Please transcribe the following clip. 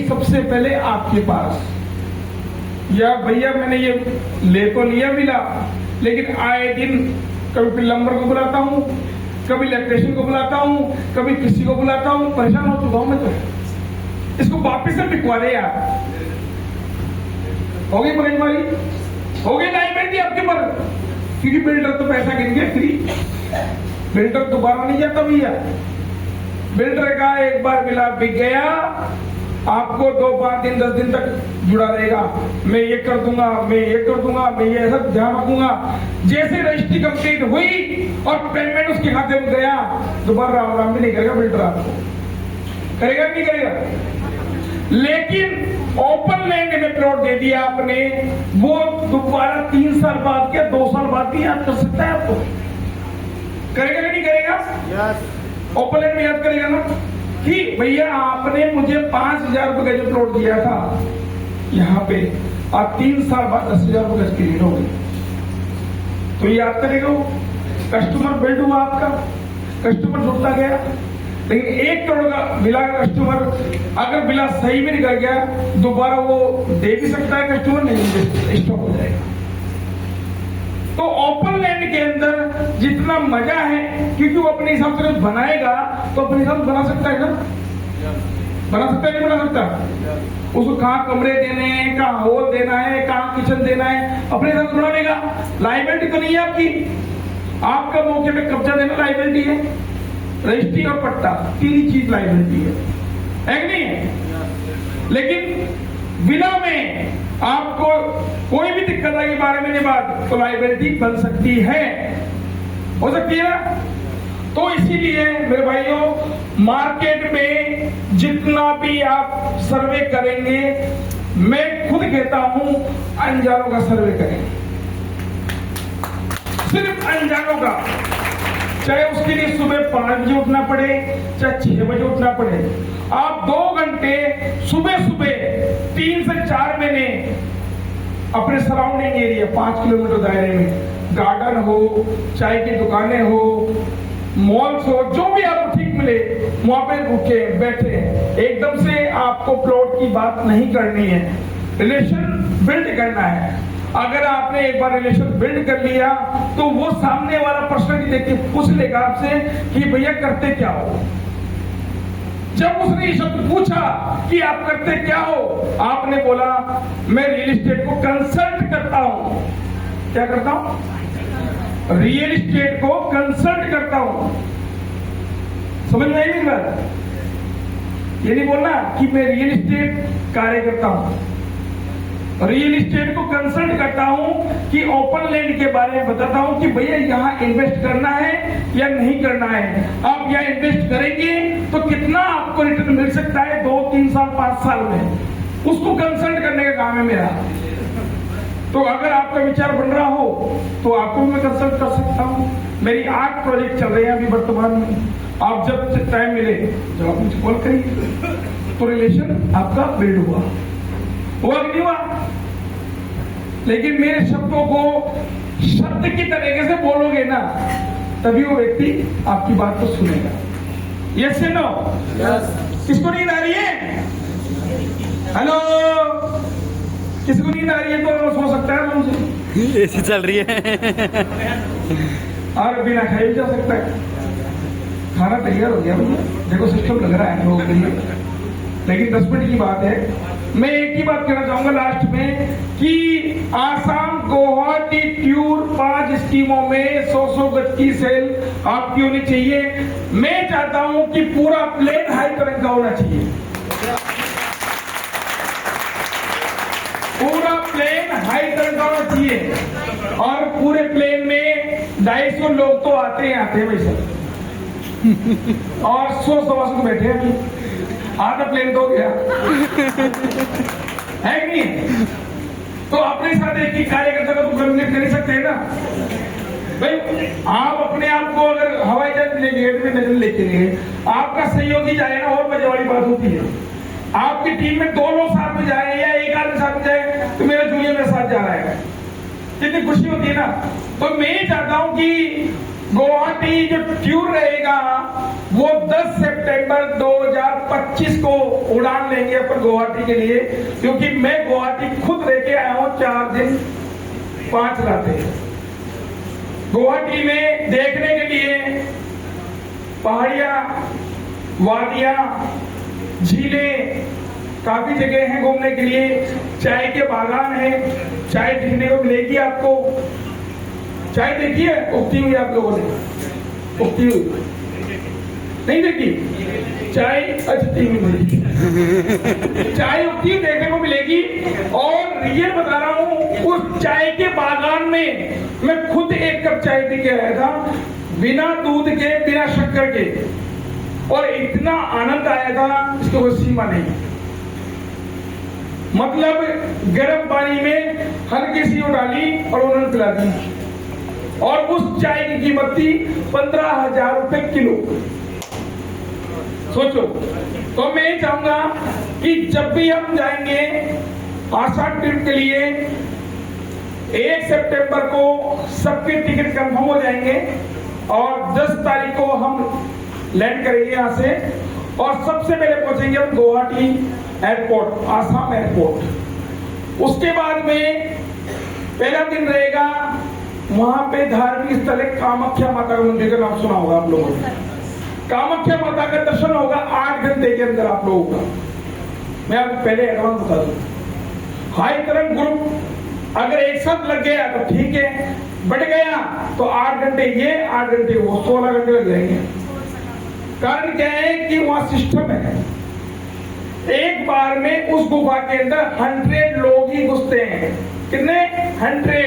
सबसे पहले आपके पास, या भैया मैंने ये ले तो लिया मिला, लेकिन आए दिन कभी प्लम्बर को बुलाता हूँ, कभी इलेक्ट्रिशियन को बुलाता हूँ, कभी किसी को बुलाता हूँ, परेशान हो चुका हूं मैं तो। इसको वापिस से बिकवा दे यार। हो गई पकड़ मारी, हो गई लाइबिलिटी आपके पर, क्योंकि बिल्डर तो पैसा गिन गया फ्री, बिल्डर दोबारा नहीं जाता भैया। बिल्डर का एक बार बिला बिक गया, आपको 2, 5 दिन 10 दिन तक जुड़ा रहेगा। मैं ये कर दूंगा, मैं ये कर दूंगा, मैं ये सब ध्यान रखूंगा। जैसे रजिस्ट्री कंप्लीट हुई और पेमेंट उसके खाते में गया, दोबारा राम भी नहीं करेगा बिल्डर, आपको करेगा नहीं करेगा। लेकिन ओपन लैंड में प्लॉट दे दिया आपने, वो दोबारा 3 साल बाद या 2 साल बाद भी याद कर सकता है आपको, करेगा नहीं करेगा? yes. ओपन लैंड में याद करेगा ना कि भैया आपने मुझे 5,000 रुपए का जो प्लॉट दिया था यहाँ पे, आप 3 साल बाद 10,000 रुपए की रेट हो गई, तो ये याद करेगा। कस्टमर बिल्ड हुआ आपका, कस्टमर जुड़ता गया। लेकिन 1 करोड़ का बिला कस्टमर अगर बिला सही में निकल गया, दोबारा वो दे भी सकता है कस्टमर, नहीं स्टॉप हो जाएगा। तो ओपन लैंड के अंदर जितना मजा है, क्योंकि वो अपने हिसाब से बनाएगा तो अपने हिसाब से बना सकता है ना, बना सकता है नहीं बना सकता? उसको कहाँ कमरे देने हैं, कहाँ हॉल देना है, कहाँ किचन देना है, अपने हिसाब से बना लेगा। लाइबिलिटी तो नहीं है आपकी, आपका मौके पे कब्जा देना लाइबिलिटी है, रजिस्ट्री और पट्टा 3 चीज लाइबिलिटी है कि नहीं है? लेकिन विला में आपको कोई भी दिक्कत आएगी 12 महीने बाद, तो लाइबिलिटी बन सकती है, हो सकती है ना। तो इसीलिए मेरे भाइयों, मार्केट में जितना भी आप सर्वे करेंगे, मैं खुद कहता हूं अनजानों का सर्वे करें, सिर्फ अनजानों का। चाहे उसके लिए सुबह 5 बजे उठना पड़े, चाहे 6 बजे उठना पड़े, आप 2 घंटे सुबह 3 से 4 महीने अपने सराउंडिंग एरिया 5 किलोमीटर दायरे में, गार्डन हो, चाय की दुकानें हो, मॉल्स हो, जो भी आपको ठीक मिले वहां पे रुके बैठे। एकदम से आपको प्लॉट की बात नहीं करनी है, रिलेशन बिल्ड करना है। अगर आपने एक बार रिलेशन बिल्ड कर लिया, तो वो सामने वाला पर्सन देख के पूछ लेगा आपसे कि भैया करते क्या हो। जब उसने ये शब्द पूछा कि आप करते क्या हो, आपने बोला मैं रियल एस्टेट को कंसल्ट करता हूं। क्या करता हूं? रियल एस्टेट को कंसल्ट करता हूं। समझ में आई मेरी बात? ये नहीं बोलना कि मैं रियल एस्टेट कार्य करता हूं, रियल एस्टेट को कंसल्ट करता हूं कि ओपन लैंड के बारे में बताता हूं कि भैया यहां इन्वेस्ट करना है या नहीं करना है। आप यहां इन्वेस्ट करेंगे तो कितना आपको रिटर्न मिल सकता है 2, 3 साल, 5 साल में, उसको कंसल्ट करने का काम है मेरा। तो अगर आपका विचार बन रहा हो तो आपको मैं कंसल्ट कर सकता हूं। मेरी 8 प्रोजेक्ट चल रहे हैं अभी वर्तमान में। आप जब टाइम मिले जब आप मुझे कॉल करिए, तो रिलेशन आपका बिल्ड हुआ कि नहीं हुआ? लेकिन मेरे शब्दों को शब्द की तरीके से बोलोगे ना, तभी वो व्यक्ति आपकी बात को सुनेगा। यस या नो? किसको नींद आ रही है? हेलो, किसको नींद आ रही है तो सो सकता है आराम से, एसी चल रही है और बिना खाए भी जा सकता है। खाना तैयार हो गया भैया, देखो सिस्टम लग रहा है लोगों के लिए। लेकिन 10 मिनट की बात है। मैं एक ही बात कहना चाहूंगा लास्ट में कि आसाम गुवाहाटी ट्यूर 5 स्कीमों में 100 गज की सेल आपकी होनी चाहिए। मैं चाहता हूं कि पूरा प्लेन हाई करंट का होना चाहिए, पूरा प्लेन हाई करंट का होना चाहिए। और पूरे प्लेन में 250 लोग तो आते हैं भाई सर, और 100-125 बैठे हैं, आधा प्लेन तो हो गया है कि नहीं? तो अपने साथ एक ही कार्यकर्ता को तो कम्युनिकेट कर ही सकते हैं ना भाई। आप अपने आप को अगर हवाई जहाज लेके गए, आपका सहयोगी जाए ना, और मजे वाली बात होती है। आपकी टीम में 2 लोग साथ में जाए या एक आदमी साथ में जाए, तो मेरा जूनियर मेरे साथ जा रहा है, कितनी खुशी होती है ना। तो मैं चाहता हूं कि गुवाहाटी जो ट्यूर रहेगा वो 10 सितंबर 2025 को उड़ान लेंगे अपन गुवाहाटी के लिए, क्योंकि मैं गुवाहाटी खुद लेके आया हूं 4 दिन 5 रातें गुवाहाटी में देखने के लिए। पहाड़ियां, वादियां, झीलें, काफी जगह हैं घूमने के लिए। चाय के बागान है, चाय देखने को मिलेगी आपको। चाय देखी है उगती हुई आप लोगों ने? उगती हुई नहीं देखी चाय? अच्छा टीवी में चाय उगती हुई देखने को मिलेगी। और ये बता रहा हूं, उस चाय के बागान में मैं खुद 1 कप चाय पी के आया था, बिना दूध के, बिना शक्कर के, और इतना आनंद आया था इसकी कोई सीमा नहीं। मतलब गर्म पानी में हल्की सी डाली और उन्होंने पिला दी, और उस चाय की कीमत थी 15,000 रुपए किलो। सोचो। तो मैं ये चाहूंगा कि जब भी हम जाएंगे आसाम ट्रिप के लिए, 1 सितंबर को सबके टिकट कंफर्म हो जाएंगे और 10 तारीख को हम लैंड करेंगे यहां से, और सबसे पहले पहुंचेंगे हम गुवाहाटी एयरपोर्ट, आसाम एयरपोर्ट। उसके बाद में पहला दिन रहेगा वहां पे धार्मिक स्थल है कामाख्या माता का मंदिर, का नाम सुना होगा आप लोगों ने। कामाख्या माता का दर्शन होगा 8 घंटे के अंदर आप लोगों का। मैं आपको पहले एडवांस बता दूं, हाई तरंग ग्रुप अगर एक साथ लग गया तो ठीक है, बढ़ गया तो 8 घंटे ये 8 घंटे वो, 16 घंटे लग जाएंगे। कारण क्या है कि वहां सिस्टम है, एक बार में उस गुफा के अंदर 100 लोग ही घुसते हैं। कितने? 100।